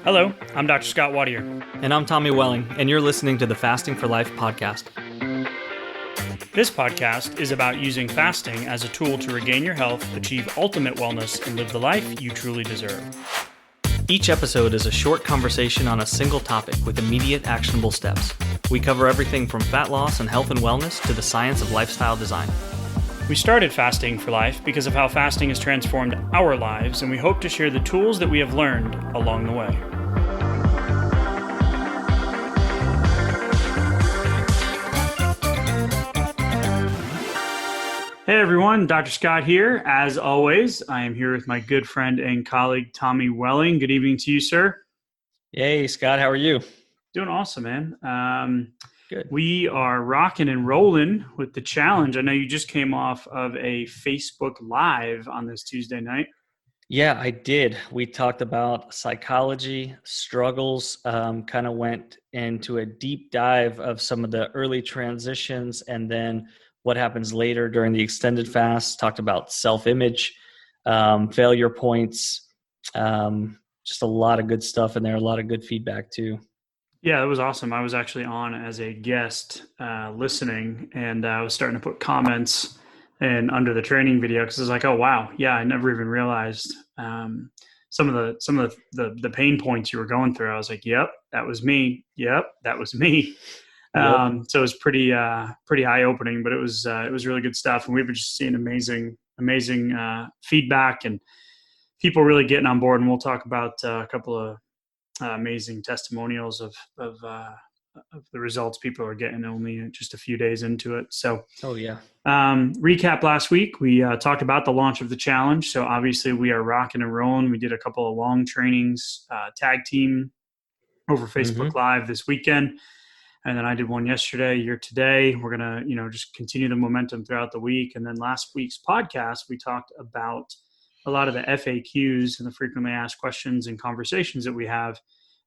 Hello, I'm Dr. Scott Wadier. And I'm Tommy Welling, and you're listening to the Fasting for Life podcast. This podcast is about using fasting as a tool to regain your health, achieve ultimate wellness, and live the life you truly deserve. Each episode is a short conversation on a single topic with immediate actionable steps. We cover everything from fat loss and health and wellness to the science of lifestyle design. We started Fasting for Life because of how fasting has transformed our lives, and we hope to share the tools that we have learned along the way. Hey everyone, Dr. Scott here. As always, I am here with my good friend and colleague, Tommy Welling. Good evening to you, sir. Hey, Scott, how are you? Doing awesome, man. Good. We are rocking and rolling with the challenge. I know you just came off of a Facebook Live on this Tuesday night. Yeah, I did. We talked about psychology, struggles, kind of went into a deep dive of some of the early transitions and then what happens later during the extended fast, talked about self-image, failure points, just a lot of good stuff in there, a lot of good feedback too. Yeah, it was awesome. I was actually on as a guest listening, and I was starting to put comments and under the training video because I was like, oh, wow. Yeah, I never even realized some of the pain points you were going through. I was like, yep, that was me. Yep, that was me. Yep. So it was pretty eye opening, but it was really good stuff. And we've been just seeing amazing feedback and people really getting on board. And we'll talk about a couple of amazing testimonials of the results people are getting only just a few days into it. So, recap last week, we talked about the launch of the challenge. So obviously we are rocking and rolling. We did a couple of long trainings, tag team over Facebook Live this weekend. And then I did one yesterday, you're today. We're going to, just continue the momentum throughout the week. And then last week's podcast, we talked about a lot of the FAQs and the frequently asked questions and conversations that we have,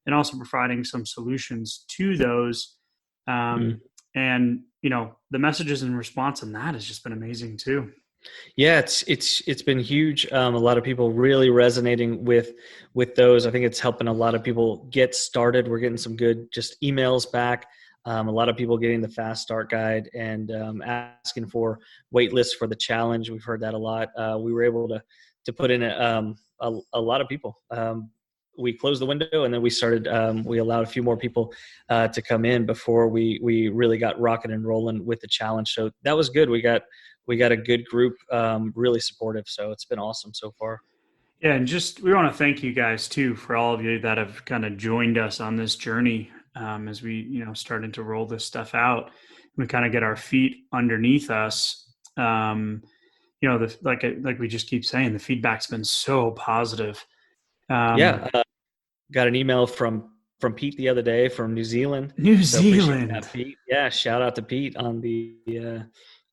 and also providing some solutions to those. And, the messages in response on that has just been amazing too. Yeah, it's been huge. A lot of people really resonating with those. I think it's helping a lot of people get started. We're getting some good just emails back. A lot of people getting the fast start guide and asking for wait lists for the challenge. We've heard that a lot. We were able to put in a lot of people. We closed the window and then we started. We allowed a few more people to come in before we really got rocking and rolling with the challenge. So that was good. We got a good group, really supportive. So it's been awesome so far. Yeah, and we want to thank you guys too for all of you that have kind of joined us on this journey as we started to roll this stuff out. We kind of get our feet underneath us. Like we just keep saying, the feedback's been so positive. Got an email from Pete the other day from New Zealand. New Zealand. That, Pete. Yeah, shout out to Pete on the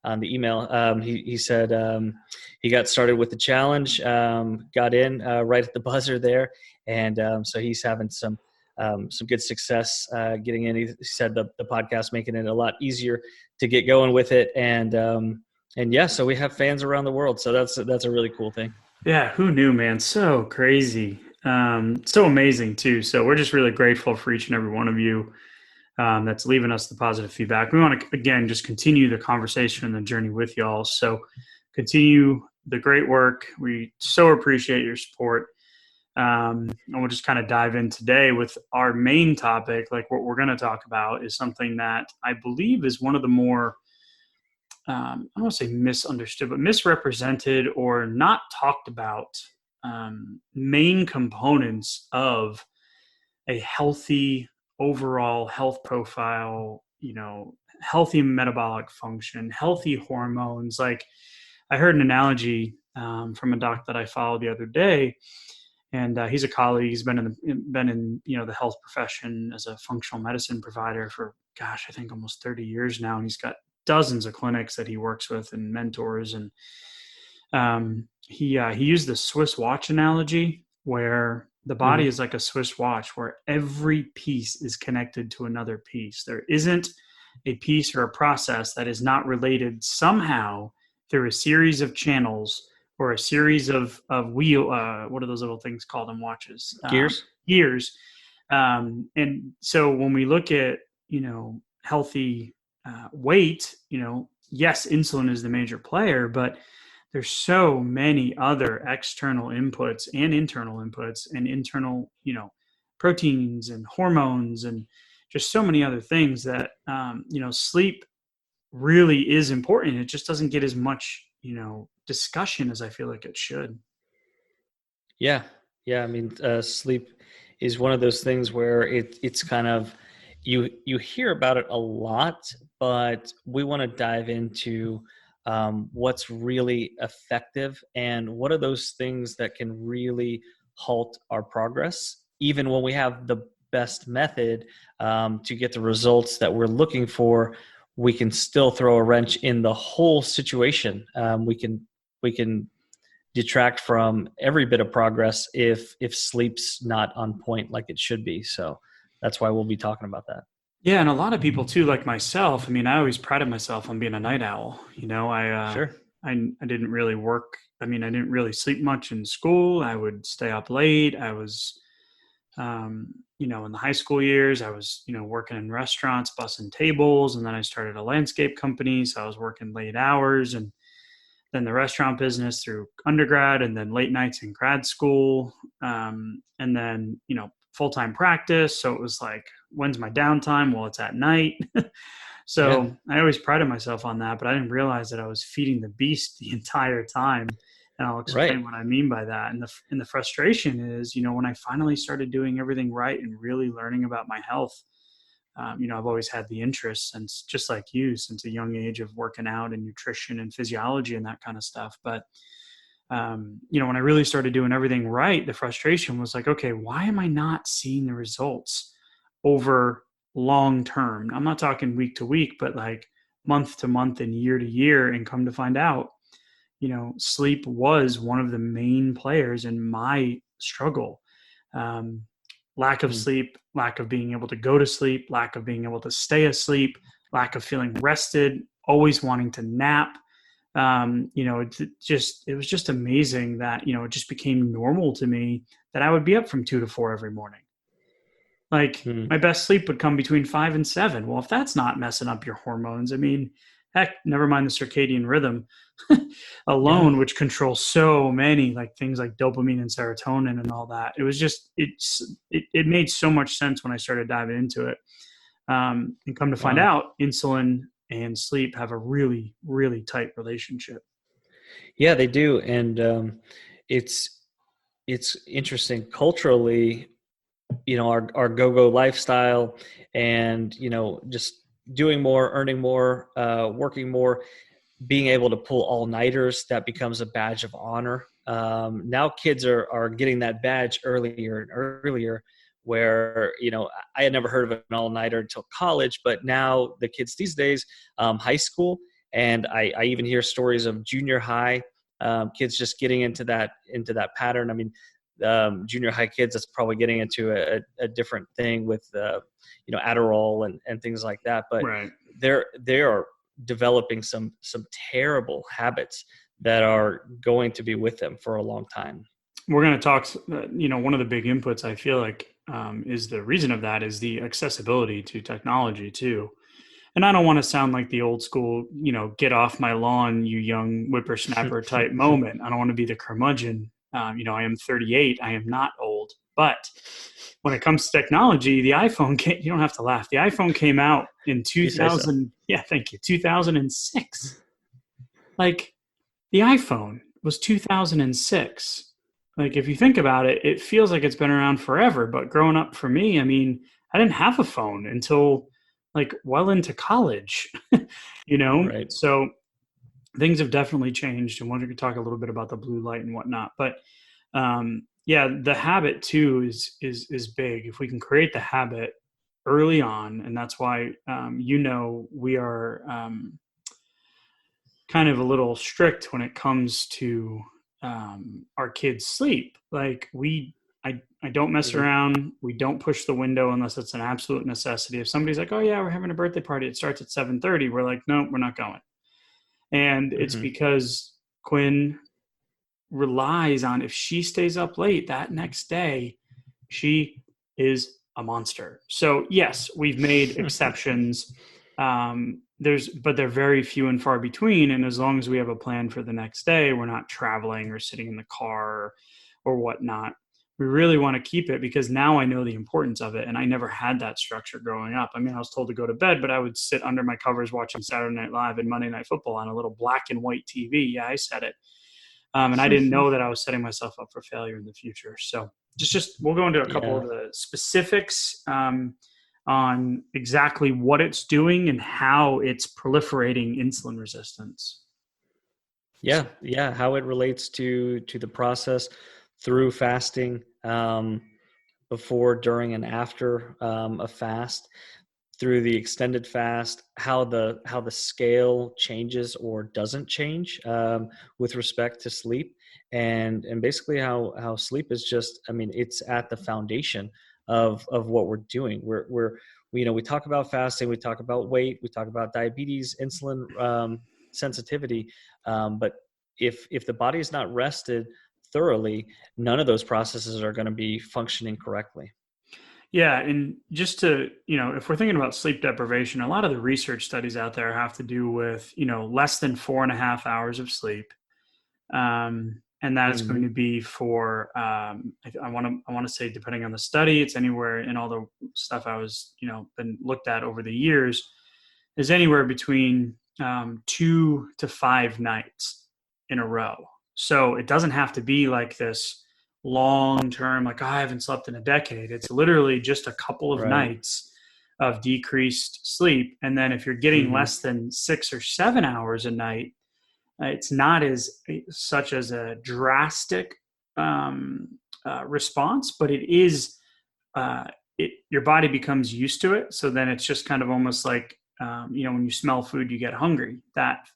email. He said he got started with the challenge, got in right at the buzzer there, and so he's having some good success getting in. He said the podcast making it a lot easier to get going with it, and so we have fans around the world. So that's a really cool thing. Yeah, who knew, man? So crazy, so amazing too. So we're just really grateful for each and every one of you that's leaving us the positive feedback. We want to, again, just continue the conversation and the journey with y'all. So continue the great work. We so appreciate your support. And we'll just kind of dive in today with our main topic. Like what we're going to talk about is something that I believe is one of the more, I don't want to say misunderstood, but misrepresented or not talked about main components of a healthy overall health profile, healthy metabolic function, healthy hormones. Like I heard an analogy from a doc that I followed the other day, and he's a colleague. He's been in the health profession as a functional medicine provider for, I think almost 30 years now. And he's got dozens of clinics that he works with and mentors. And he used the Swiss watch analogy, where the body is like a Swiss watch, where every piece is connected to another piece. There isn't a piece or a process that is not related somehow through a series of channels or a series of wheel, what are those little things called on watches? Gears. Gears. And so when we look at, healthy weight, yes, insulin is the major player, but there's so many other external inputs and internal inputs and internal, proteins and hormones and just so many other things that, sleep really is important. It just doesn't get as much, discussion as I feel like it should. Yeah. Yeah. I mean, sleep is one of those things where it's kind of, you hear about it a lot, but we want to dive into what's really effective and what are those things that can really halt our progress, even when we have the best method to get the results that we're looking for. We can still throw a wrench in the whole situation. We can detract from every bit of progress if sleep's not on point like it should be. So that's why we'll be talking about that. Yeah, and a lot of people too, like myself. I mean, I always prided myself on being a night owl. Sure. I didn't really work. I mean, I didn't really sleep much in school. I would stay up late. I was, in the high school years, I was, working in restaurants, bussing tables, and then I started a landscape company. So I was working late hours, and then the restaurant business through undergrad, and then late nights in grad school, and then full-time practice. So it was like, when's my downtime? Well, it's at night. Yeah. So I always prided myself on that, but I didn't realize that I was feeding the beast the entire time. And I'll Right. explain what I mean by that. And the frustration is, when I finally started doing everything right and really learning about my health, I've always had the interest, since, just like you, since a young age, of working out and nutrition and physiology and that kind of stuff. But when I really started doing everything right, the frustration was like, okay, why am I not seeing the results over long term? I'm not talking week to week, but like month to month and year to year. And come to find out, sleep was one of the main players in my struggle. Um, Lack of Mm. sleep, lack of being able to go to sleep, lack of being able to stay asleep, lack of feeling rested, always wanting to nap. It was just amazing that, it just became normal to me that I would be up from 2 to 4 every morning. Like, Mm. my best sleep would come between 5 and 7. Well, if that's not messing up your hormones, I mean, heck, never mind the circadian rhythm Yeah. alone, which controls so many, like, things like dopamine and serotonin and all that. It was just, it made so much sense when I started diving into it. And come to find Wow. out, insulin and sleep have a really, really tight relationship. Yeah, they do. And it's it's interesting culturally, our go-go lifestyle and, just doing more, earning more, working more, being able to pull all-nighters, that becomes a badge of honor. Now kids are getting that badge earlier and earlier, where, I had never heard of an all-nighter until college, but now the kids these days, high school, and I even hear stories of junior high kids just getting into that pattern. I mean, junior high kids, that's probably getting into a different thing with Adderall and things like that, but Right. they are developing some terrible habits that are going to be with them for a long time. We're going to talk, one of the big inputs I feel like, is the reason of that is the accessibility to technology too. And I don't want to sound like the old school, get off my lawn, you young whippersnapper type moment. I don't want to be the curmudgeon. I am 38. I am not old. But when it comes to technology, the iPhone came, you don't have to laugh. The iPhone came out in You say so. 2000. Yeah, thank you. 2006. Like, the iPhone was 2006. Like, if you think about it, it feels like it's been around forever. But growing up for me, I mean, I didn't have a phone until like well into college, Right. So things have definitely changed. And we're going to talk a little bit about the blue light and whatnot. But yeah, the habit too is big. If we can create the habit early on, and that's why we are kind of a little strict when it comes to our kids' sleep. Like, I don't mess Mhm. around. We don't push the window unless it's an absolute necessity. If somebody's like, "Oh yeah, we're having a birthday party. It starts at 7:30," we're like, "No, we're not going." And it's Mhm. because Quinn relies on, if she stays up late that next day, she is a monster. So yes, we've made exceptions. But they're very few and far between. And as long as we have a plan for the next day, we're not traveling or sitting in the car or whatnot. We really want to keep it, because now I know the importance of it. And I never had that structure growing up. I mean, I was told to go to bed, but I would sit under my covers watching Saturday Night Live and Monday Night Football on a little black and white TV. Yeah, I said it. And I didn't know that I was setting myself up for failure in the future. So just we'll go into a couple Yeah. of the specifics on exactly what it's doing and how it's proliferating insulin resistance. Yeah, yeah. How it relates to the process through fasting, before, during, and after a fast, through the extended fast, how the scale changes or doesn't change with respect to sleep, and basically how sleep is just, I mean, it's at the foundation of what we're doing. We talk about fasting, we talk about weight, we talk about diabetes, insulin sensitivity, but if the body is not rested thoroughly, none of those processes are going to be functioning correctly. Yeah, and just to, if we're thinking about sleep deprivation, a lot of the research studies out there have to do with, less than 4.5 hours of sleep. And that is going Hmm. to be for, I want to say, depending on the study, it's anywhere in all the stuff I was, been looked at over the years, is anywhere between 2 to 5 nights in a row. So it doesn't have to be like this long term, like, oh, I haven't slept in a decade. It's literally just a couple of Right. nights of decreased sleep. And then if you're getting Hmm. less than 6 or 7 hours a night, it's not as such as a drastic response, but it is. Your body becomes used to it, so then it's just kind of almost like, when you smell food, you get hungry. That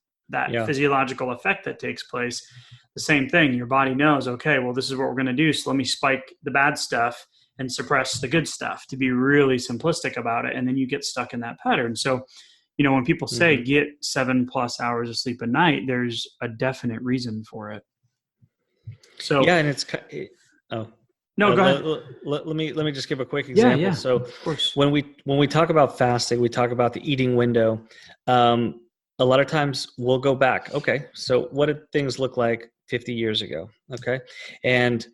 Yeah. physiological effect that takes place, the same thing. Your body knows, okay, well, this is what we're going to do, so let me spike the bad stuff and suppress the good stuff, to be really simplistic about it, and then you get stuck in that pattern. So when people say Hmm. get 7+ hours of sleep a night, there's a definite reason for it. So, Yeah, and oh, no, go ahead. let me just give a quick Yeah, example. yeah, So of course. when we talk about fasting, we talk about the eating window. Um, a lot of times we'll go back. Okay, so what did things look like 50 years ago? Okay, and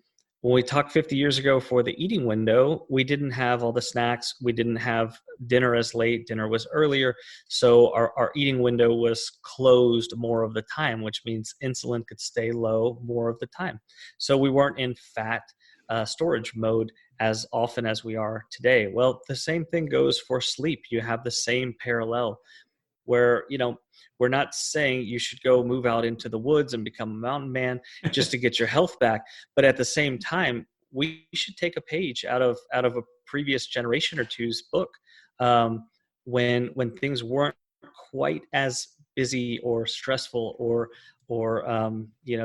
when we talk 50 years ago for the eating window, we didn't have all the snacks. We didn't have dinner as late. Dinner was earlier. So our eating window was closed more of the time, which means insulin could stay low more of the time. So we weren't in fat storage mode as often as we are today. Well, the same thing goes for sleep. You have the same parallel where, we're not saying you should go move out into the woods and become a mountain man just to get your health back. But at the same time, we should take a page out of a previous generation or two's book, when things weren't quite as busy or stressful or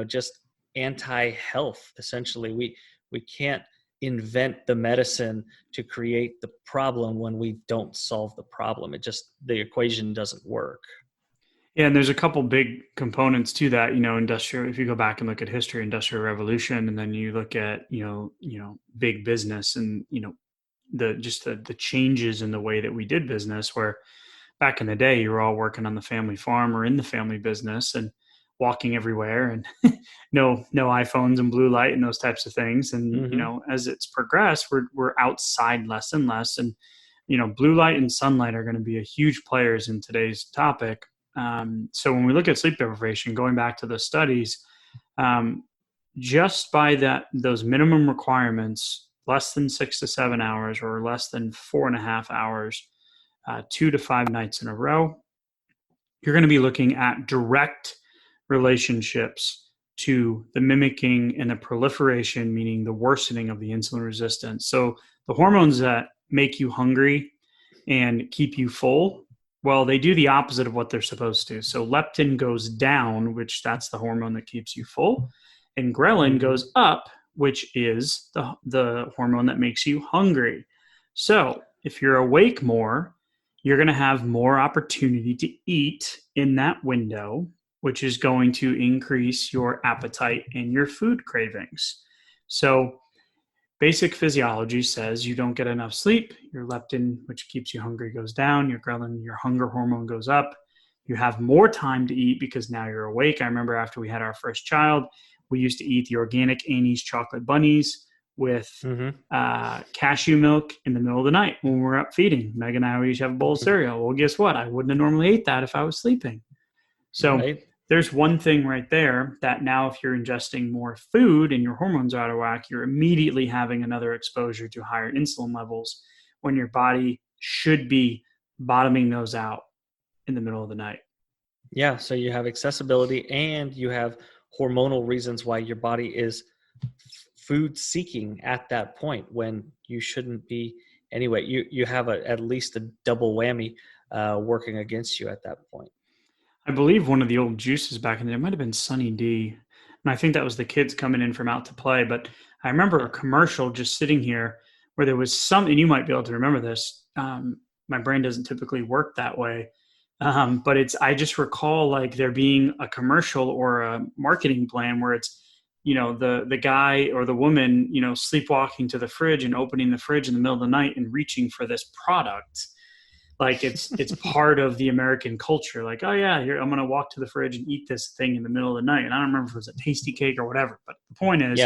just anti-health. Essentially, we can't invent the medicine to create the problem when we don't solve the problem. The equation doesn't work. Yeah, and there's a couple big components to that. Industrial. If you go back and look at history, industrial revolution, and then you look at big business, and the changes in the way that we did business. Where back in the day, you were all working on the family farm or in the family business and walking everywhere, and no iPhones and blue light and those types of things. And Hmm. as it's progressed, we're outside less and less, and blue light and sunlight are going to be a huge players in today's topic. So when we look at sleep deprivation, going back to the studies, um, just by those minimum requirements, less than 6 to 7 hours or less than 4.5 hours, 2 to 5 nights in a row, you're going to be looking at direct relationships to the mimicking and the proliferation, meaning the worsening of the insulin resistance. So the hormones that make you hungry and keep you full, well, they do the opposite of what they're supposed to. So leptin goes down, which that's the hormone that keeps you full, and ghrelin Hmm. goes up, which is the hormone that makes you hungry. So if you're awake more, you're going to have more opportunity to eat in that window, which is going to increase your appetite and your food cravings. So basic physiology says you don't get enough sleep, your leptin, which keeps you hungry, goes down, your ghrelin, your hunger hormone goes up. You have more time to eat because now you're awake. I remember after we had our first child, we used to eat the organic Annie's chocolate bunnies with cashew milk in the middle of the night when we're up feeding. Meg and I always have a bowl of cereal. Well, guess what? I wouldn't have normally ate that if I was sleeping. So there's one thing right there that now if you're ingesting more food and your hormones are out of whack, you're immediately having another exposure to higher insulin levels when your body should be bottoming those out in the middle of the night. Yeah. So you have accessibility and you have hormonal reasons why your body is food seeking at that point when you shouldn't be anyway. You have at least a double whammy working against you at that point. I believe one of the old juices back in the day might have been Sunny D. And I think that was the kids coming in from out to play. But I remember a commercial just sitting here where there was some, and you might be able to remember this. My brain doesn't typically work that way. But I just recall like there being a commercial or a marketing plan where it's, the guy or the woman, sleepwalking to the fridge and opening the fridge in the middle of the night and reaching for this product. Like it's part of the American culture. Like, oh yeah, I'm going to walk to the fridge and eat this thing in the middle of the night. And I don't remember if it was a tasty cake or whatever, but the point is,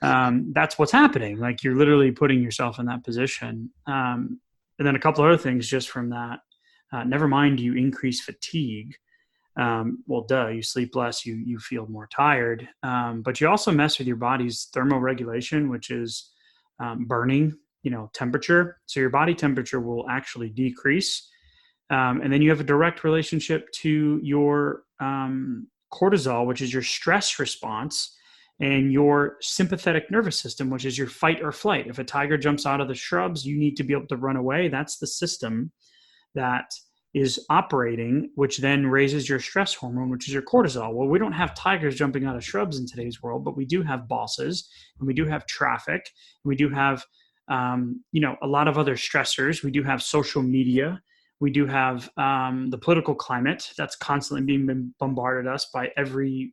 that's what's happening. Like you're literally putting yourself in that position. And then a couple other things just from that, never mind you increase fatigue. Well, you sleep less, you feel more tired. But you also mess with your body's thermoregulation, which is burning, temperature. So your body temperature will actually decrease. And then you have a direct relationship to your cortisol, which is your stress response, and your sympathetic nervous system, which is your fight or flight. If a tiger jumps out of the shrubs, you need to be able to run away. That's the system that is operating, which then raises your stress hormone, which is your cortisol. Well, we don't have tigers jumping out of shrubs in today's world, but we do have bosses, and we do have traffic, and we do have a lot of other stressors. We do have social media. We do have the political climate that's constantly being bombarded us by every,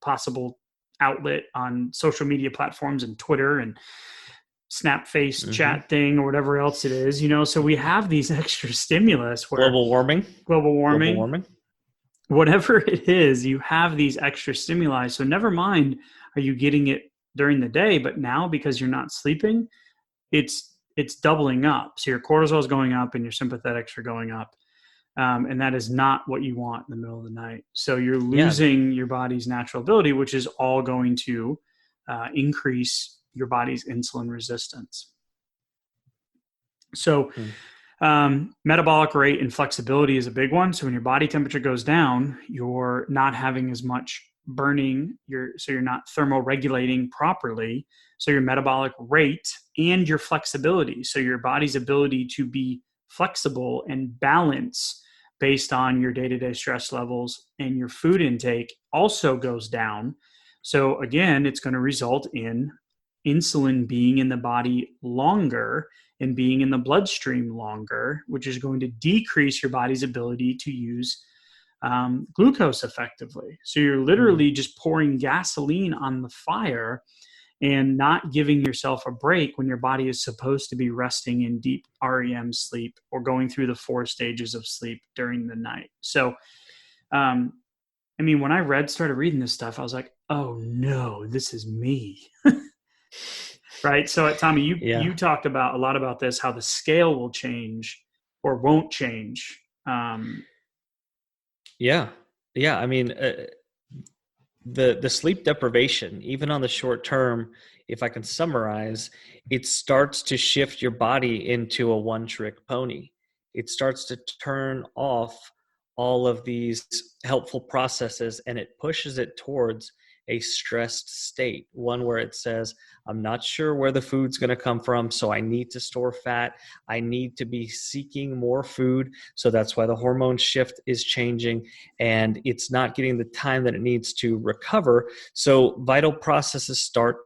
possible outlet on social media platforms and Twitter and snap face chat thing or whatever else it is, so we have these extra stimulus where global warming, whatever it is, you have these extra stimuli. So never mind, are you getting it during the day, but now because you're not sleeping, it's doubling up. So your cortisol is going up and your sympathetics are going up. And that is not what you want in the middle of the night. So you're losing your body's natural ability, which is all going to increase your body's insulin resistance. So metabolic rate and flexibility is a big one. So when your body temperature goes down, you're not having as much burning, so you're not thermoregulating properly. So your metabolic rate and your flexibility, so your body's ability to be flexible and balance based on your day-to-day stress levels and your food intake also goes down. So again, it's going to result in insulin being in the body longer and being in the bloodstream longer, which is going to decrease your body's ability to use glucose effectively. So you're literally just pouring gasoline on the fire and not giving yourself a break when your body is supposed to be resting in deep REM sleep or going through the 4 stages of sleep during the night. So, when I started reading this stuff, I was like, oh no, this is me. Right. So Tommy, you talked about a lot about this, how the scale will change or won't change. The sleep deprivation, even on the short term, if I can summarize, it starts to shift your body into a one-trick pony. It starts to turn off all of these helpful processes and it pushes it towards a stressed state, one where it says, I'm not sure where the food's going to come from, so I need to store fat. I need to be seeking more food. So that's why the hormone shift is changing and it's not getting the time that it needs to recover. So vital processes start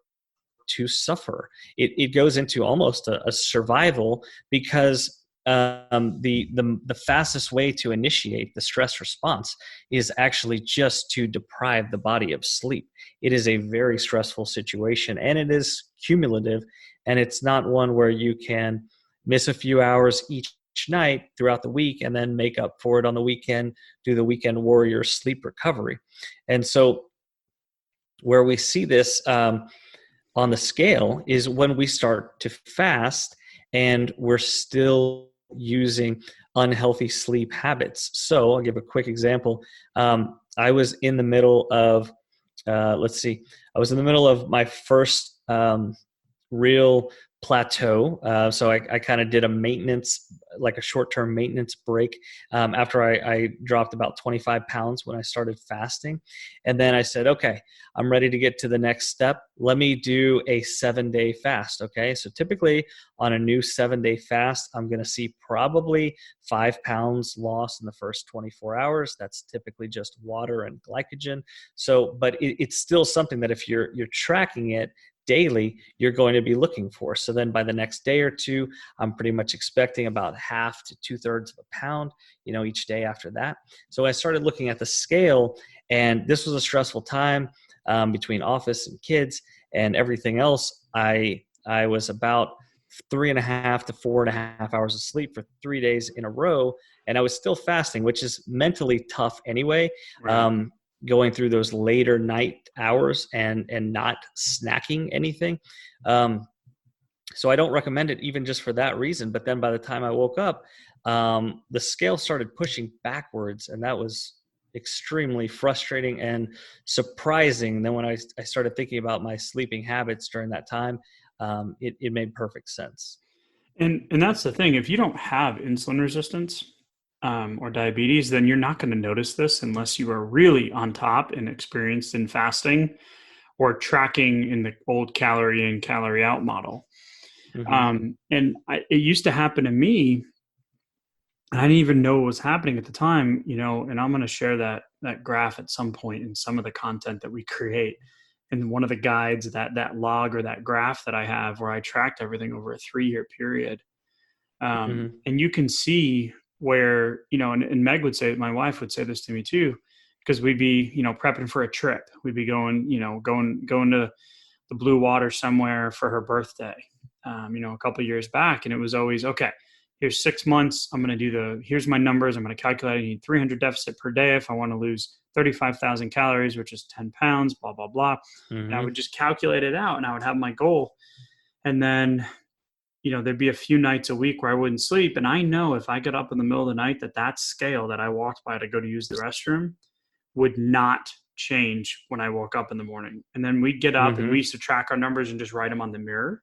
to suffer. It goes into almost a survival because the fastest way to initiate the stress response is actually just to deprive the body of sleep. It is a very stressful situation, and it is cumulative, and it's not one where you can miss a few hours each night throughout the week and then make up for it on the weekend, do the weekend warrior sleep recovery. And so where we see this on the scale is when we start to fast and we're still using unhealthy sleep habits. So I'll give a quick example. I was in the middle of, I was in the middle of my first real plateau. So I kind of did a maintenance, like a short-term maintenance break after I dropped about 25 pounds when I started fasting. And then I said, okay, I'm ready to get to the next step. Let me do a 7-day fast. Okay. So typically on a new 7-day fast, I'm going to see probably 5 pounds lost in the first 24 hours. That's typically just water and glycogen. So, but it's still something that if you're tracking it daily, you're going to be looking for. So then by the next day or two, I'm pretty much expecting about 1/2 to 2/3 of a pound, each day after that. So I started looking at the scale, and this was a stressful time between office and kids and everything else. I was about 3.5 to 4.5 hours of sleep for 3 days in a row. And I was still fasting, which is mentally tough anyway. Right. Going through those later night hours and not snacking anything. So I don't recommend it even just for that reason. But then by the time I woke up, the scale started pushing backwards, and that was extremely frustrating and surprising. Then when I started thinking about my sleeping habits during that time, it made perfect sense. And that's the thing. If you don't have insulin resistance or diabetes, then you're not going to notice this unless you are really on top and experienced in fasting or tracking in the old calorie in, calorie out model. Mm-hmm. It used to happen to me, and I didn't even know what was happening at the time, and I'm going to share that graph at some point in some of the content that we create. And one of the guides, that log or that graph that I have where I tracked everything over a 3-year period. Mm-hmm. And you can see where, and Meg would say, my wife would say this to me too, because we'd be, prepping for a trip. We'd be going to the blue water somewhere for her birthday, a couple of years back. And it was always, okay, here's 6 months. Here's my numbers. I'm going to calculate. I need 300 deficit per day if I want to lose 35,000 calories, which is 10 pounds, blah, blah, blah. And I Mm-hmm. would just calculate it out, and I would have my goal. And then, there'd be a few nights a week where I wouldn't sleep. And I know if I get up in the middle of the night, that scale that I walked by to go to use the restroom would not change when I woke up in the morning. And then we'd get up and we Mm-hmm. used to track our numbers and just write them on the mirror,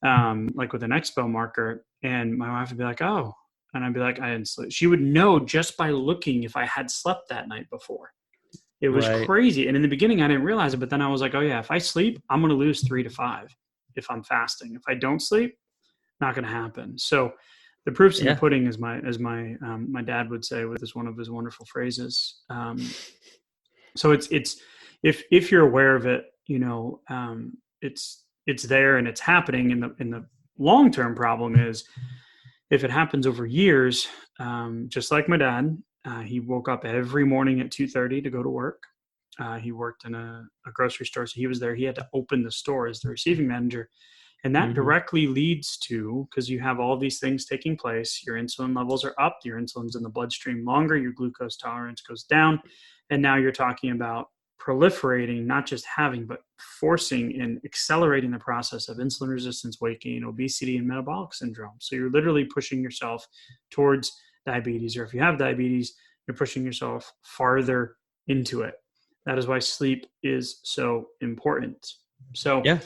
like with an expo marker. And my wife would be like, oh, and I'd be like, I didn't sleep. She would know just by looking if I had slept that night before. It was Right. crazy. And in the beginning, I didn't realize it, but then I was like, oh yeah, if I sleep, I'm going to lose 3 to 5 if I'm fasting. If I don't sleep, not going to happen. So the proof's in the Yeah. pudding, as my dad would say, with one of his wonderful phrases. So it's if you're aware of it, it's there and it's happening. In the long term problem is if it happens over years, just like my dad, he woke up every morning at 2:30 to go to work. He worked in a grocery store, so he was there. He had to open the store as the receiving manager. And that Mm-hmm. directly leads to, because you have all these things taking place, your insulin levels are up, your insulin's in the bloodstream longer, your glucose tolerance goes down. And now you're talking about proliferating, not just having, but forcing and accelerating the process of insulin resistance, weight gain, obesity, and metabolic syndrome. So you're literally pushing yourself towards diabetes, or if you have diabetes, you're pushing yourself farther into it. That is why sleep is so important. So, Yeah.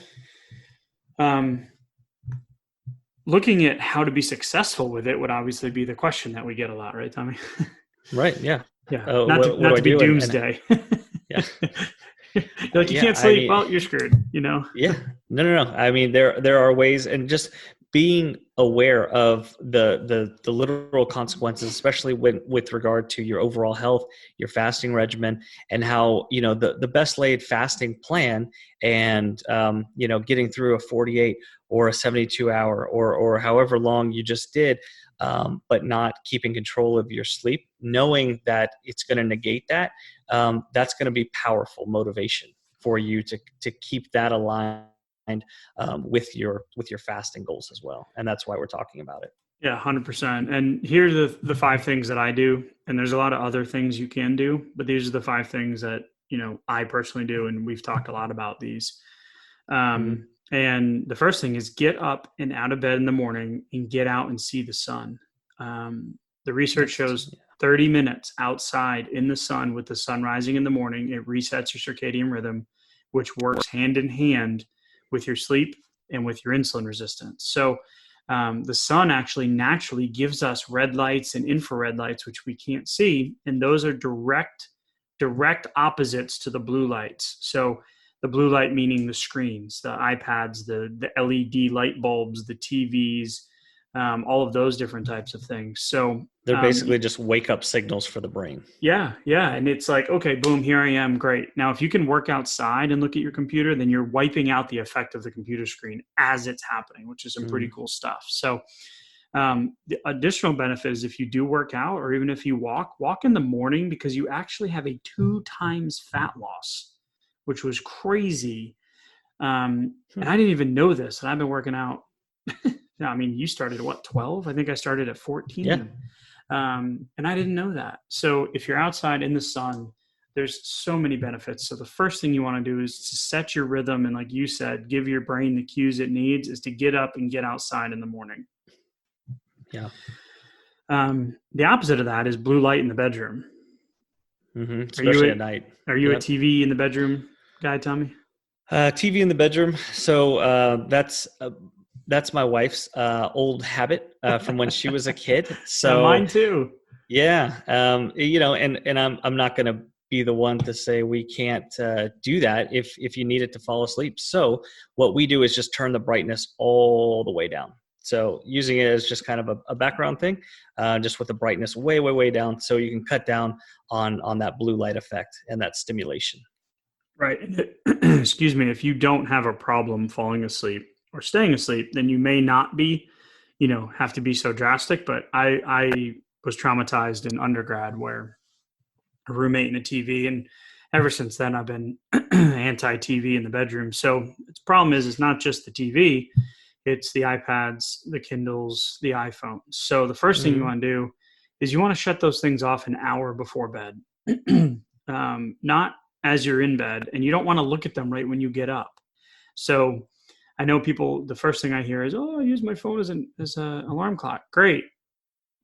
looking at how to be successful with it would obviously be the question that we get a lot, right, Tommy? Right. Yeah. Yeah, What not do to I be do? doomsday. Yeah. You're like, you Yeah. can't I sleep. mean, Well, you're screwed. yeah. No. I mean, there are ways, and just being aware of the literal consequences, especially with regard to your overall health, your fasting regimen, and how the best laid fasting plan, and getting through a 48 or a 72-hour or however long you just did, but not keeping control of your sleep, knowing that it's going to negate that, that's going to be powerful motivation for you to keep that aligned with your fasting goals as well. And that's why we're talking about it. Yeah, 100%. And here are the 5 things that I do. And there's a lot of other things you can do, but these are the 5 things that, I personally do. And we've talked a lot about these. And the first thing is get up and out of bed in the morning and get out and see the sun. The research shows 30 minutes outside in the sun with the sun rising in the morning, it resets your circadian rhythm, which works hand in hand with your sleep and with your insulin resistance. So the sun actually naturally gives us red lights and infrared lights, which we can't see. And those are direct opposites to the blue lights. So the blue light meaning the screens, the iPads, the LED light bulbs, the TVs, all of those different types of things. So they're basically just wake up signals for the brain. Yeah. And it's like, okay, boom, here I am. Great. Now, if you can work outside and look at your computer, then you're wiping out the effect of the computer screen as it's happening, which is some pretty cool stuff. So the additional benefit is if you do work out, or even if you walk in the morning, because you actually have a 2 times fat loss, which was crazy. And I didn't even know this. And I've been working out. I mean, you started at what, 12? I think I started at 14. Yeah. And I didn't know that. So if you're outside in the sun, there's so many benefits. So the first thing you want to do is to set your rhythm. And like you said, give your brain the cues it needs, is to get up and get outside in the morning. Yeah. The opposite of that is blue light in the bedroom. Especially at night. Are you a TV in the bedroom guy, Tommy? TV in the bedroom. So that's my wife's old habit from when she was a kid. So mine too. Yeah. And I'm not going to be the one to say we can't do that if you need it to fall asleep. So what we do is just turn the brightness all the way down. So using it as just kind of a background thing, just with the brightness way, way, way down, so you can cut down on that blue light effect and that stimulation. Right. Excuse me. If you don't have a problem falling asleep or staying asleep, then you may not be, have to be so drastic. But I was traumatized in undergrad where a roommate and a TV, and ever since then I've been anti-TV in the bedroom. So the problem is it's not just the TV, it's the iPads, the Kindles, the iPhones. So the first thing you want to do is you want to shut those things off an hour before bed, not as you're in bed, and you don't want to look at them right when you get up. So I know people, the first thing I hear is, I use my phone as an alarm clock. Great.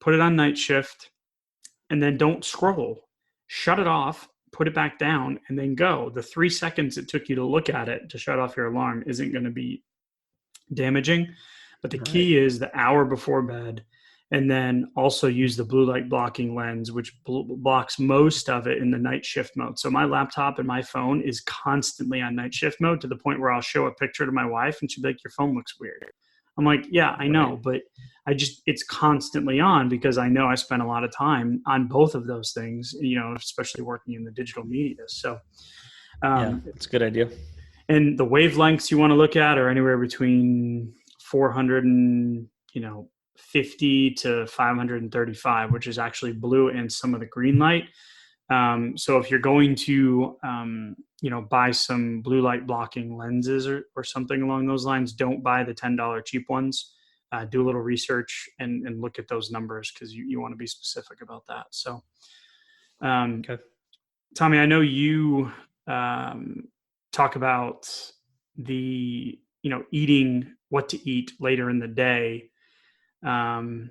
Put it on night shift and then don't scroll. Shut it off, put it back down, and then go. The 3 seconds it took you to look at it to shut off your alarm isn't going to be damaging. But the key is the hour before bed, and then also use the blue light blocking lens, which blocks most of it in the night shift mode. So my laptop and my phone is constantly on night shift mode, to the point where I'll show a picture to my wife and she'll be like, your phone looks weird. I'm like, yeah, I know, but it's constantly on because I know I spend a lot of time on both of those things, especially working in the digital media. So it's a good idea. And the wavelengths you want to look at are anywhere between 450 to 535, which is actually blue and some of the green light. So if you're going to, buy some blue light blocking lenses or something along those lines, don't buy the $10 cheap ones. Do a little research and look at those numbers, because you want to be specific about that. So, Tommy, I know you talk about the, eating what to eat later in the day. And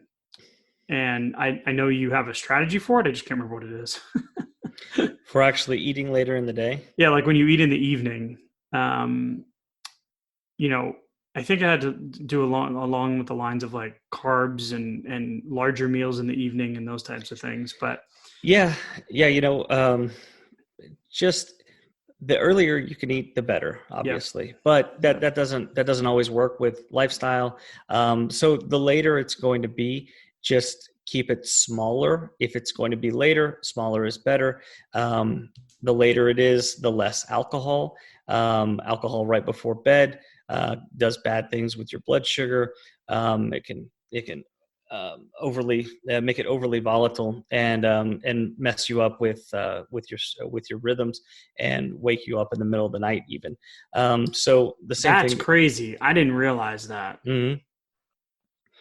I know you have a strategy for it. I just can't remember what it is. For actually eating later in the day? Yeah, like when you eat in the evening, I think I had to do along with the lines of like carbs and larger meals in the evening and those types of things. But just the earlier you can eat, the better, obviously. Yeah. But that doesn't always work with lifestyle. So the later it's going to be, just keep it smaller. If it's going to be later, smaller is better. The later it is, the less alcohol right before bed. does bad things with your blood sugar. It can overly make it overly volatile and mess you up with your rhythms and wake you up in the middle of the night even. So the same That's thing. crazy. I didn't realize that. Mhm.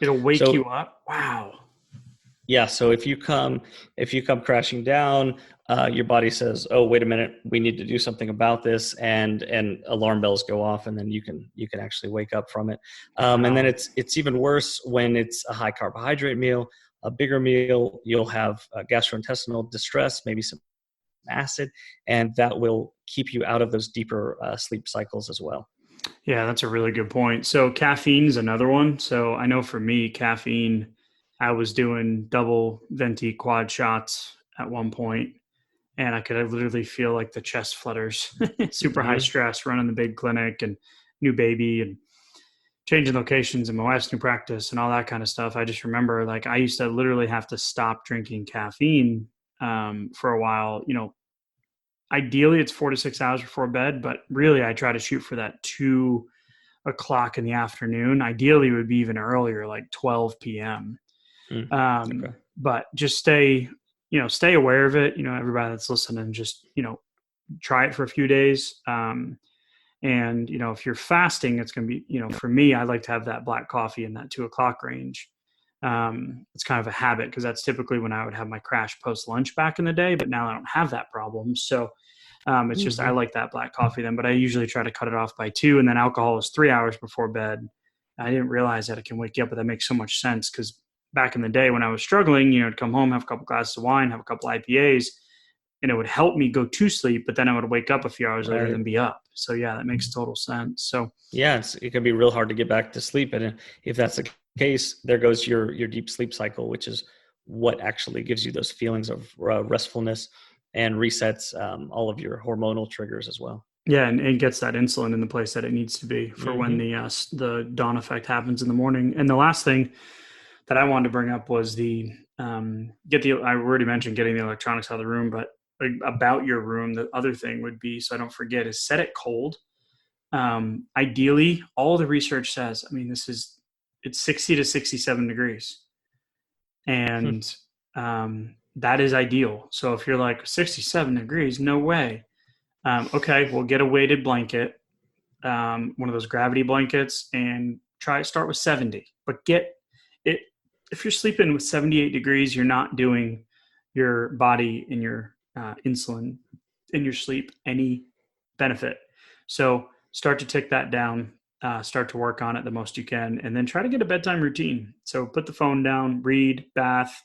It'll wake you So up. Wow. yeah, so if you come crashing down, your body says, "Oh, wait a minute, we need to do something about this," and alarm bells go off, and then you can actually wake up from it. And then Wow. it's even worse when it's a high carbohydrate meal, a bigger meal. You'll have gastrointestinal distress, maybe some acid, and that will keep you out of those deeper sleep cycles as well. Yeah, that's a really good point. So caffeine is another one. So I know for me, caffeine, I was doing double venti quad shots at one point, and I could literally feel like the chest flutters, super high Hmm. stress, running the big clinic and new baby and changing locations and my wife's new practice and all that kind of stuff. I just remember like I used to literally have to stop drinking caffeine for a while. Ideally it's 4 to 6 hours before bed, but really I try to shoot for that 2 o'clock in the afternoon. Ideally it would be even earlier, like 12 p.m. Mm. Okay. But just stay aware of it. Everybody that's listening, just, try it for a few days. And, if you're fasting, it's going to be, for me, I like to have that black coffee in that 2 o'clock range. It's kind of a habit because that's typically when I would have my crash post lunch back in the day, but now I don't have that problem. So it's just, I Hmm. like that black coffee then, but I usually try to cut it off by 2. And then alcohol is 3 hours before bed. I didn't realize that it can wake you up, but that makes so much sense because back in the day when I was struggling, I'd come home, have a couple glasses of wine, have a couple IPAs, and it would help me go to sleep, but then I would wake up a few hours later Right. than be up. So yeah, that makes total sense. So Yeah, it can be real hard to get back to sleep, and if that's the case, there goes your deep sleep cycle, which is what actually gives you those feelings of restfulness and resets all of your hormonal triggers as well. yeah, and it gets that insulin in the place that it needs to be for when Hmm. the dawn effect happens in the morning. And the last thing that I wanted to bring up was I already mentioned getting the electronics out of the room, but about your room, the other thing would be, so I don't forget, is set it cold. Ideally, all the research says, I mean, it's 60 to 67 degrees. And that is ideal. So if you're like 67 degrees, no way. Okay, we'll get a weighted blanket, one of those gravity blankets, and start with 70. But get it if you're sleeping with 78 degrees, you're not doing your body and your insulin in your sleep any benefit. So start to tick that down. Start to work on it the most you can, and then try to get a bedtime routine. So put the phone down, read, bath,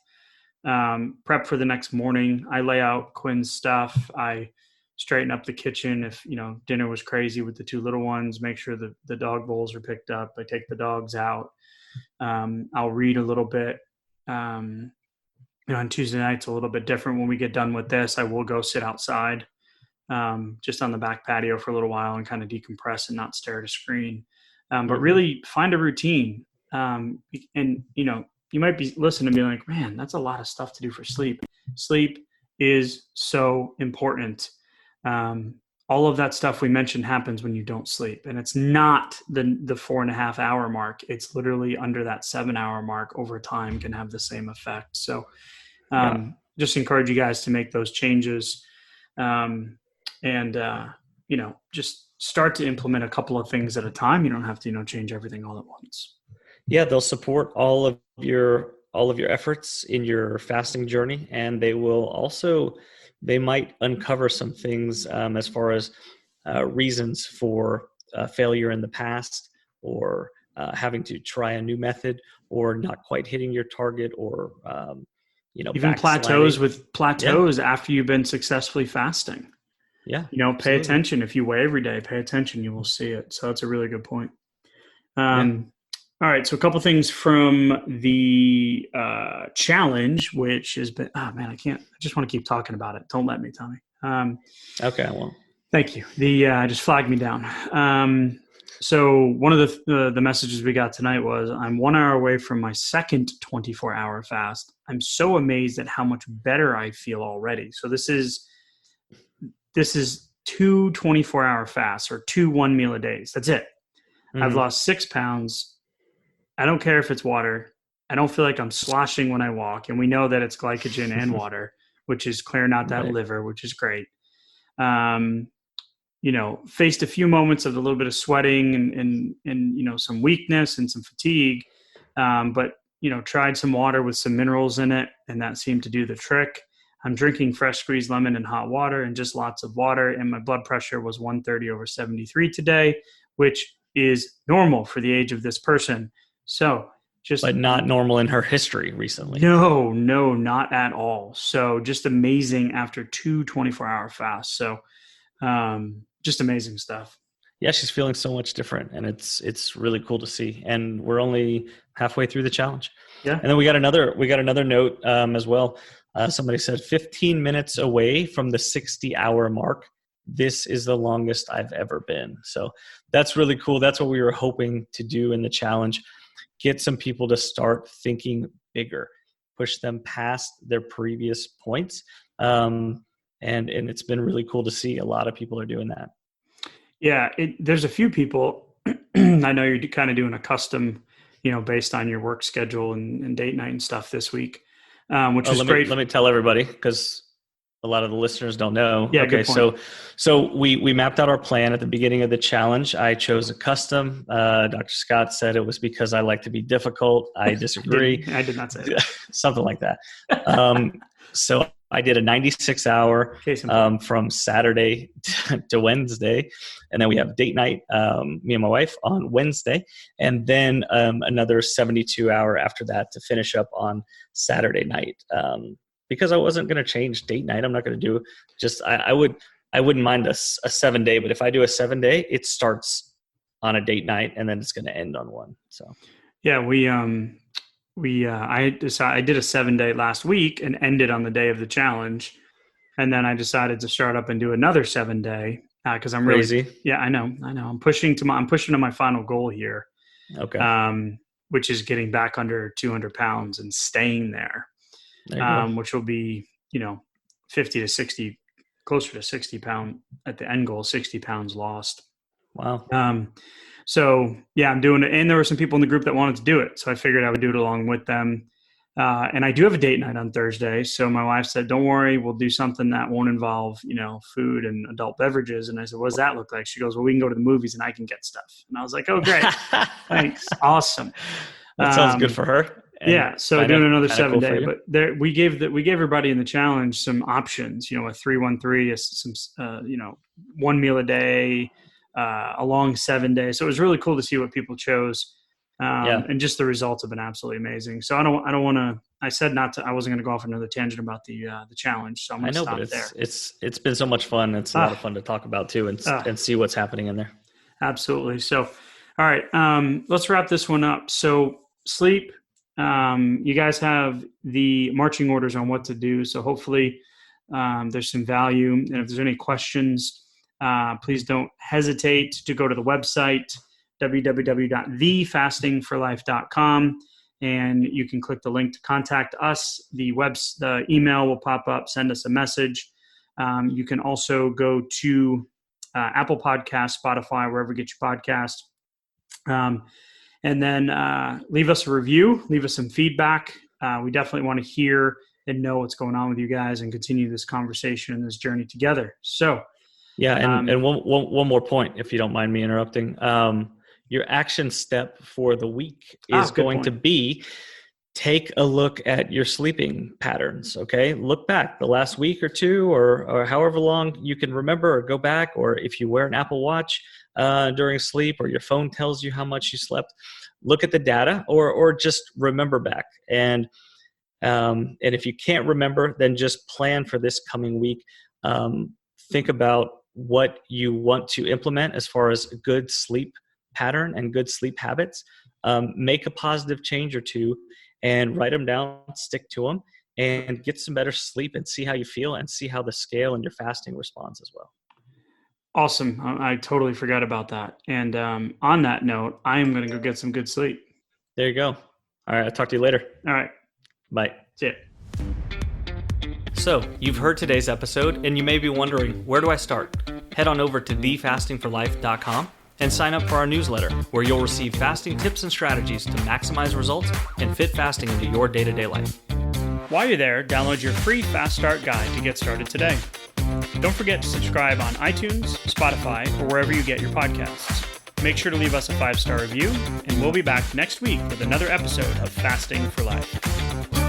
prep for the next morning. I lay out Quinn's stuff. I straighten up the kitchen if dinner was crazy with the 2 little ones. Make sure the dog bowls are picked up. I take the dogs out. I'll read a little bit. Um, on Tuesday nights, a little bit different. When we get done with this, I will go sit outside, just on the back patio for a little while and kind of decompress and not stare at a screen. But Hmm. really find a routine. And you might be listening to me like, man, that's a lot of stuff to do for sleep. Sleep is so important. Um, all of that stuff we mentioned happens when you don't sleep, and it's not the 4.5 hour mark. It's literally under that 7 hour mark over time can have the same effect. So Yeah. just encourage you guys to make those changes, um, and just start to implement a couple of things at a time. You don't have to change everything all at once. Yeah, they'll support all of your efforts in your fasting journey, and they might uncover some things as far as reasons for failure in the past, or having to try a new method, or not quite hitting your target, or Even plateaus backsliding. with Yeah, plateaus after you've been successfully fasting. yeah, Pay absolutely. attention. If you weigh every day, pay attention. You will see it. So that's a really good point. Yeah. All right. So a couple things from the challenge, which has been, oh man, I can't, I just want to keep talking about it. Don't let me, Tommy. Okay. Well. Thank you. The just flagged me down. So one of the messages we got tonight was, I'm 1 hour away from my second 24-hour fast. I'm so amazed at how much better I feel already. So this is two 24-hour fasts or two 1 meal a days. That's it. I've lost 6 pounds. I don't care if it's water. I don't feel like I'm sloshing when I walk. And we know that it's glycogen and water, which is clearing out that Right. liver, which is great. Faced a few moments of a little bit of sweating and some weakness and some fatigue. But tried some water with some minerals in it, and that seemed to do the trick. I'm drinking fresh squeezed lemon and hot water and just lots of water. And my blood pressure was 130/73 today, which is normal for the age of this person. So but not normal in her history recently. No, not at all. So just amazing after 2 24-hour fasts. So just amazing stuff. Yeah, she's feeling so much different, and it's really cool to see. And we're only halfway through the challenge. Yeah. And then we got another note as well. Somebody said 15 minutes away from the 60-hour mark. This is the longest I've ever been. So that's really cool. That's what we were hoping to do in the challenge. Get some people to start thinking bigger, push them past their previous points. And it's been really cool to see a lot of people are doing that. Yeah, there's a few people. I know you're kind of doing a custom, based on your work schedule and date night and stuff this week, which is great. Let me tell everybody, because a lot of the listeners don't know. Yeah, okay, good point. so we mapped out our plan at the beginning of the challenge. I chose a custom. Dr. Scott said it was because I like to be difficult. I disagree. I did not say that. Something like that. So I did a 96-hour from Saturday to Wednesday, and then we have date night, me and my wife, on Wednesday, and then another 72-hour after that to finish up on Saturday night. Because I wasn't going to change date night, I'm not going to do just. I wouldn't mind a 7-day, but if I do a 7-day, it starts on a date night and then it's going to end on one. So yeah, I did a 7-day last week and ended on the day of the challenge. And then I decided to start up and do another 7-day because I'm crazy. Really, yeah, I know. I'm pushing to my final goal here. Okay. Which is getting back under 200 pounds and staying there, which will be, 50 to 60, closer to 60 pound at the end goal, 60 pounds lost. Wow. So yeah, I'm doing it. And there were some people in the group that wanted to do it. So I figured I would do it along with them. And I do have a date night on Thursday. So my wife said, don't worry, we'll do something that won't involve, food and adult beverages. And I said, what does that look like? She goes, well, we can go to the movies and I can get stuff. And I was like, oh, great. Thanks. Awesome. That sounds good for her. Yeah. So doing another 7-day, cool, but we gave everybody in the challenge some options, a 3-1-3, some, 1 meal a day, a long 7 days. So it was really cool to see what people chose. And just the results have been absolutely amazing. So I don't want to, I said I wasn't going to go off another tangent about the challenge. So I'm going to stop there. It's been so much fun. It's a lot of fun to talk about too, and see what's happening in there. Absolutely. So, all right, let's wrap this one up. So sleep, you guys have the marching orders on what to do. So hopefully there's some value. And if there's any questions, please don't hesitate to go to the website, www.thefastingforlife.com, and you can click the link to contact us. The email will pop up. Send us a message. You can also go to Apple Podcasts, Spotify, wherever you get your podcast, and then leave us a review. Leave us some feedback. We definitely want to hear and know what's going on with you guys and continue this conversation and this journey together. So, yeah, and one more point, if you don't mind me interrupting. Your action step for the week is going to be take a look at your sleeping patterns. Okay. Look back the last week or two, or however long you can remember, or go back, or if you wear an Apple Watch during sleep, or your phone tells you how much you slept, look at the data, or just remember back. And if you can't remember, then just plan for this coming week. Think about what you want to implement as far as a good sleep pattern and good sleep habits. Make a positive change or two and write them down, stick to them, and get some better sleep and see how you feel and see how the scale and your fasting responds as well. Awesome. I totally forgot about that. And on that note, I am going to go get some good sleep. There you go. All right. I'll talk to you later. All right. Bye. See ya. So you've heard today's episode and you may be wondering, where do I start? Head on over to thefastingforlife.com. and sign up for our newsletter, where you'll receive fasting tips and strategies to maximize results and fit fasting into your day-to-day life. While you're there, download your free Fast Start guide to get started today. Don't forget to subscribe on iTunes, Spotify, or wherever you get your podcasts. Make sure to leave us a 5-star review, and we'll be back next week with another episode of Fasting for Life.